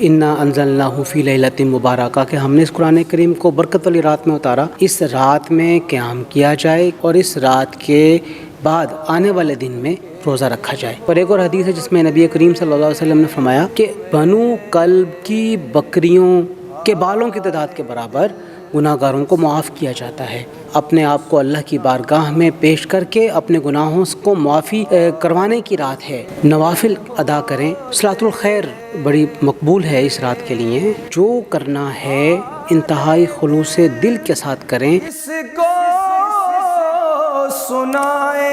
انا انزلناہ فی لیلۃ مبارکہ کہ ہم نے اس قرآن کریم کو برکت والی رات میں اتارا، اس رات میں قیام کیا جائے اور اس رات کے بعد آنے والے دن میں روزہ رکھا جائے۔ اور ایک اور حدیث ہے جس میں نبی کریم صلی اللہ علیہ وسلم نے فرمایا کہ بنو کلب کی بکریوں کے بالوں کی تعداد کے برابر گناہ گاروں کو معاف کیا جاتا ہے۔ اپنے آپ کو اللہ کی بارگاہ میں پیش کر کے اپنے گناہوں کو معافی کروانے کی رات ہے، نوافل ادا کریں۔ صلاۃ الخیر بڑی مقبول ہے اس رات کے لیے، جو کرنا ہے انتہائی خلوص دل کے ساتھ کریں۔ اس کو سنائیں۔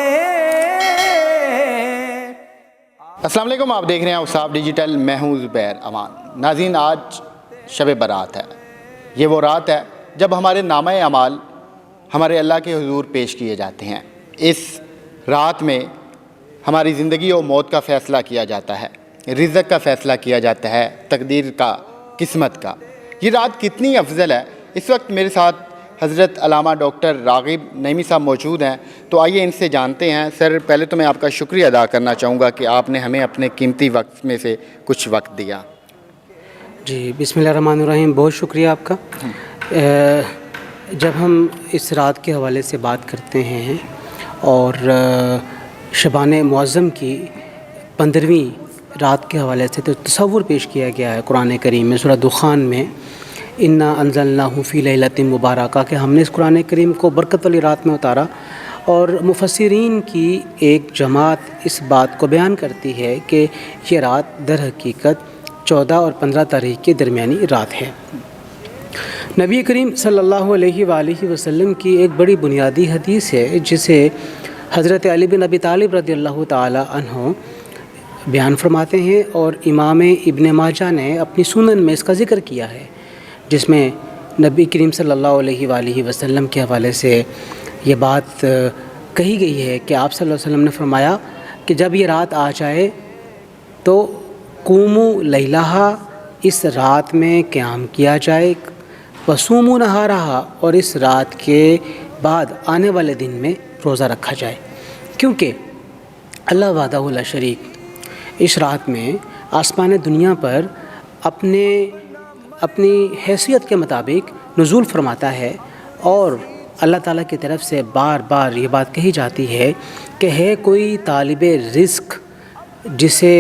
السلام علیکم، آپ دیکھ رہے ہیں اوصاف ڈیجیٹل، میں ہوں زبیر امان۔ ناظرین، آج شب برات ہے۔ یہ وہ رات ہے جب ہمارے نامہ اعمال ہمارے اللہ کے حضور پیش کیے جاتے ہیں۔ اس رات میں ہماری زندگی و موت کا فیصلہ کیا جاتا ہے، رزق کا فیصلہ کیا جاتا ہے، تقدیر کا، قسمت کا۔ یہ رات کتنی افضل ہے۔ اس وقت میرے ساتھ حضرت علامہ ڈاکٹر راغب نعیمی صاحب موجود ہیں، تو آئیے ان سے جانتے ہیں۔ سر، پہلے تو میں آپ کا شکریہ ادا کرنا چاہوں گا کہ آپ نے ہمیں اپنے قیمتی وقت میں سے کچھ وقت دیا۔ جی، بسم اللہ الرحمن الرحیم، بہت شکریہ آپ کا۔ جب ہم اس رات کے حوالے سے بات کرتے ہیں اور شبان معظم کی 15ویں رات کے حوالے سے، تو تصور پیش کیا گیا ہے قرآن کریم میں، سورہ دخان میں، انا انزلناہ فی لیلۃ مبارکہ کہ ہم نے اس قرآن کریم کو برکت والی رات میں اتارا۔ اور مفسرین کی ایک جماعت اس بات کو بیان کرتی ہے کہ یہ رات در حقیقت 14 اور 15 تاریخ کے درمیانی رات ہے۔ نبی کریم صلی اللہ علیہ وآلہ وسلم کی ایک بڑی بنیادی حدیث ہے جسے حضرت علی بن ابی طالب رضی اللہ تعالی عنہ بیان فرماتے ہیں، اور امام ابن ماجہ نے اپنی سنن میں اس کا ذکر کیا ہے، جس میں نبی کریم صلی اللہ علیہ وآلہ وسلم کے حوالے سے یہ بات کہی گئی ہے کہ آپ صلی اللہ علیہ وسلم نے فرمایا کہ جب یہ رات آ جائے تو قوموا لیلہا، اس رات میں قیام کیا جائے، وصوموا نہارہا، اور اس رات کے بعد آنے والے دن میں روزہ رکھا جائے، کیونکہ اللہ وحدہ لا شریک اس رات میں آسمان دنیا پر اپنی حیثیت کے مطابق نزول فرماتا ہے، اور اللہ تعالیٰ کی طرف سے بار بار یہ بات کہی جاتی ہے کہ ہے کوئی طالب رزق جسے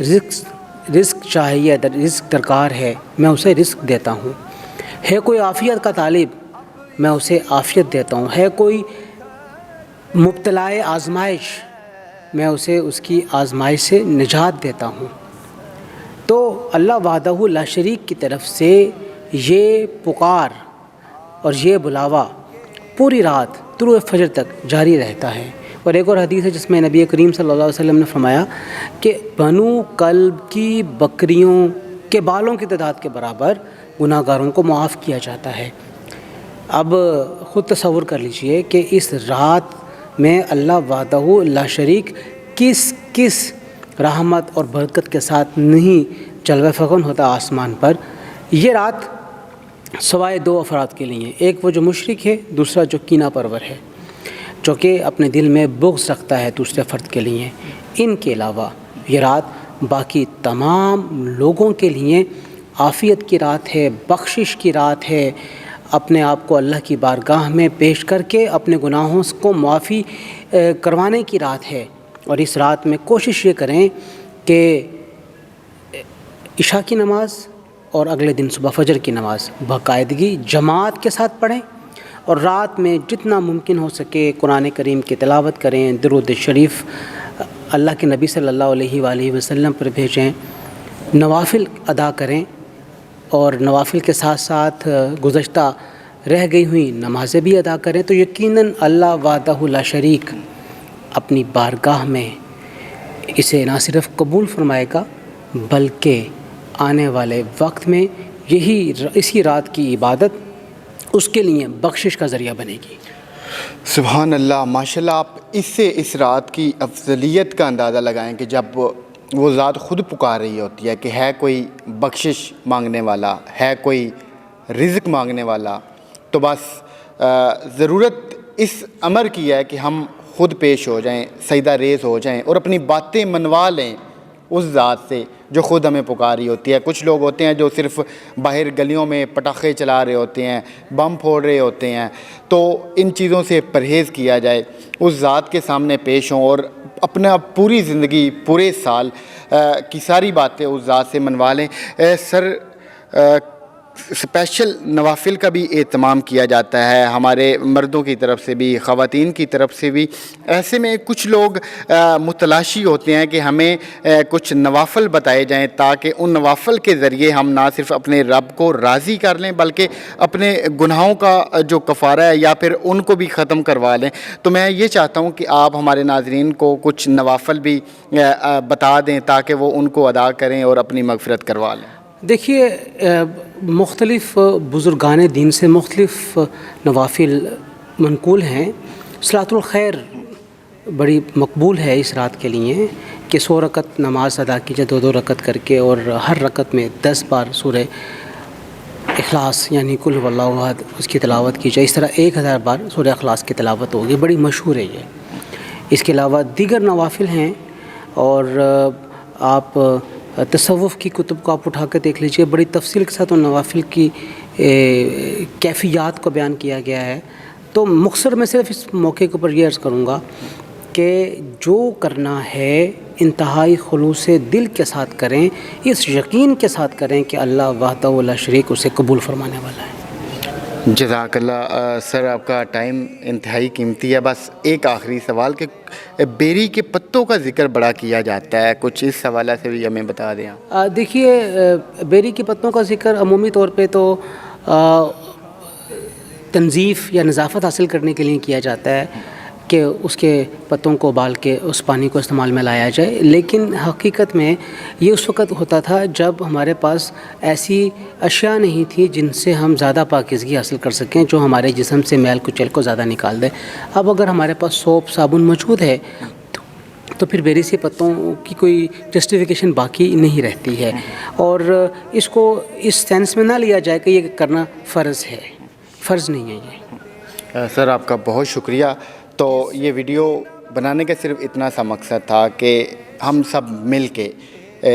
رزق چاہیے، رزق درکار ہے، میں اسے رزق دیتا ہوں۔ ہے کوئی عافیت کا طالب، میں اسے عافیت دیتا ہوں۔ ہے کوئی مبتلا آزمائش، میں اسے اس کی آزمائش سے نجات دیتا ہوں۔ تو اللہ وحدہ لا شریک کی طرف سے یہ پکار اور یہ بلاوا پوری رات طلوع فجر تک جاری رہتا ہے۔ اور ایک اور حدیث ہے جس میں نبی کریم صلی اللہ علیہ وسلم نے فرمایا کہ بنو کلب کی بکریوں کے بالوں کی تعداد کے برابر گناہ گاروں کو معاف کیا جاتا ہے۔ اب خود تصور کر لیجئے کہ اس رات میں اللہ وحدہ لا شریک کس رحمت اور برکت کے ساتھ نہیں جلوہ فغن ہوتا آسمان پر۔ یہ رات سوائے 2 افراد کے لیے، ایک وہ جو مشرک ہے، دوسرا جو کینہ پرور ہے، جو کہ اپنے دل میں بغض رکھتا ہے دوسرے فرد کے لیے۔ ان کے علاوہ یہ رات باقی تمام لوگوں کے لیے عافیت کی رات ہے، بخشش کی رات ہے، اپنے آپ کو اللہ کی بارگاہ میں پیش کر کے اپنے گناہوں کو معافی کروانے کی رات ہے۔ اور اس رات میں کوشش یہ کریں کہ عشاء کی نماز اور اگلے دن صبح فجر کی نماز باقاعدگی جماعت کے ساتھ پڑھیں، اور رات میں جتنا ممکن ہو سکے قرآن کریم کی تلاوت کریں، درود شریف اللہ کے نبی صلی اللہ علیہ وآلہ وسلم پر بھیجیں، نوافل ادا کریں، اور نوافل کے ساتھ ساتھ گزشتہ رہ گئی ہوئی نمازیں بھی ادا کریں، تو یقیناً اللہ وحدہ لا شریک اپنی بارگاہ میں اسے نہ صرف قبول فرمائے گا بلکہ آنے والے وقت میں اسی رات کی عبادت اس کے لیے بخشش کا ذریعہ بنے گی۔ سبحان اللہ، ماشاءاللہ، آپ اس رات کی افضلیت کا اندازہ لگائیں کہ جب وہ ذات خود پکار رہی ہوتی ہے کہ ہے کوئی بخشش مانگنے والا، ہے کوئی رزق مانگنے والا، تو بس ضرورت اس امر کی ہے کہ ہم خود پیش ہو جائیں، سجدہ ریز ہو جائیں اور اپنی باتیں منوا لیں اس ذات سے جو خود ہمیں پکاری ہوتی ہے. کچھ لوگ ہوتے ہیں جو صرف باہر گلیوں میں پٹاخے چلا رہے ہوتے ہیں, بم پھوڑ رہے ہوتے ہیں. تو ان چیزوں سے پرہیز کیا جائے, اس ذات کے سامنے پیش ہوں اور اپنا پوری زندگی پورے سال کی ساری باتیں اس ذات سے منوا لیں. سر اسپیشل نوافل کا بھی اہتمام کیا جاتا ہے ہمارے مردوں کی طرف سے بھی, خواتین کی طرف سے بھی. ایسے میں کچھ لوگ متلاشی ہوتے ہیں کہ ہمیں کچھ نوافل بتائے جائیں تاکہ ان نوافل کے ذریعے ہم نہ صرف اپنے رب کو راضی کر لیں بلکہ اپنے گناہوں کا جو کفارہ ہے یا پھر ان کو بھی ختم کروا لیں. تو میں یہ چاہتا ہوں کہ آپ ہمارے ناظرین کو کچھ نوافل بھی بتا دیں تاکہ وہ ان کو ادا کریں اور اپنی مغفرت کروا لیں. دیکھیے, مختلف بزرگان دین سے مختلف نوافل منقول ہیں. صلاۃ الخیر بڑی مقبول ہے اس رات کے لیے کہ 100 رکعت نماز ادا کی جائے 2 رکعت کر کے, اور ہر رکعت میں 10 بار سورہ اخلاص یعنی قل هو اللہ احد اس کی تلاوت کی جائے. اس طرح 1000 بار سورہ اخلاص کی تلاوت ہوگی, بڑی مشہور ہے یہ. اس کے علاوہ دیگر نوافل ہیں, اور آپ تصوف کی کتب کو آپ اٹھا کے دیکھ لیجئے, بڑی تفصیل کے ساتھ ان نوافل کی کیفیات کو بیان کیا گیا ہے. تو مختصر میں صرف اس موقع کے اوپر یہ عرض کروں گا کہ جو کرنا ہے انتہائی خلوص دل کے ساتھ کریں, اس یقین کے ساتھ کریں کہ اللہ وحدہ لا شریک اسے قبول فرمانے والا ہے. جزاک اللہ. سر آپ کا ٹائم انتہائی قیمتی ہے. بس ایک آخری سوال کہ بیری کے پتوں کا ذکر بڑا کیا جاتا ہے, کچھ اس حوالہ سے بھی ہمیں بتا دیں. دیکھیے, بیری کے پتوں کا ذکر عمومی طور پہ تو تنظیف یا نظافت حاصل کرنے کے لیے کیا جاتا ہے کہ اس کے پتوں کو ابال کے اس پانی کو استعمال میں لایا جائے. لیکن حقیقت میں یہ اس وقت ہوتا تھا جب ہمارے پاس ایسی اشیاء نہیں تھی جن سے ہم زیادہ پاکیزگی حاصل کر سکیں, جو ہمارے جسم سے میل کچیل کو زیادہ نکال دے. اب اگر ہمارے پاس سوپ صابن موجود ہے تو پھر بیری سے پتوں کی کوئی جسٹیفیکیشن باقی نہیں رہتی ہے, اور اس کو اس سینس میں نہ لیا جائے کہ یہ کرنا فرض ہے. فرض نہیں ہے یہ. سر آپ کا بہت شکریہ. تو یہ ویڈیو بنانے کا صرف اتنا سا مقصد تھا کہ ہم سب مل کے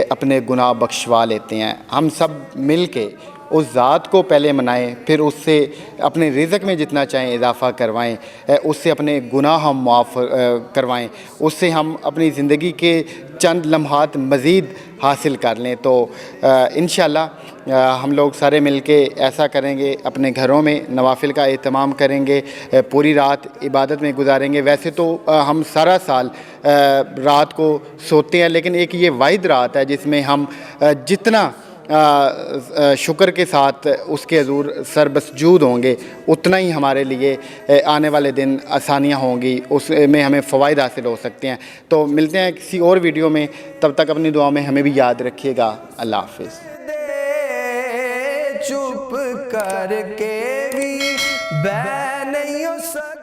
اپنے گناہ بخشوا لیتے ہیں. ہم سب مل کے اس ذات کو پہلے منائیں, پھر اس سے اپنے رزق میں جتنا چاہیں اضافہ کروائیں, اس سے اپنے گناہ ہم معاف کروائیں, اس سے ہم اپنی زندگی کے چند لمحات مزید حاصل کر لیں. تو انشاءاللہ ہم لوگ سارے مل کے ایسا کریں گے, اپنے گھروں میں نوافل کا اہتمام کریں گے, پوری رات عبادت میں گزاریں گے. ویسے تو ہم سارا سال رات کو سوتے ہیں, لیکن ایک یہ واحد رات ہے جس میں ہم جتنا شکر کے ساتھ اس کے حضور سر بسجود ہوں گے اتنا ہی ہمارے لیے آنے والے دن آسانیاں ہوں گی, اس میں ہمیں فوائد حاصل ہو سکتے ہیں. تو ملتے ہیں کسی اور ویڈیو میں, تب تک اپنی دعا میں ہمیں بھی یاد رکھیے گا. اللہ حافظ. چپ کر کے بھی بہ نہیں ہو سکتا.